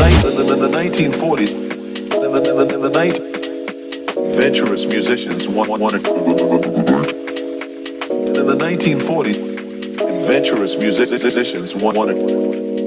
in the 1940s, in the night, adventurous musicians wanted. In the 1940s, adventurous musicians wanted.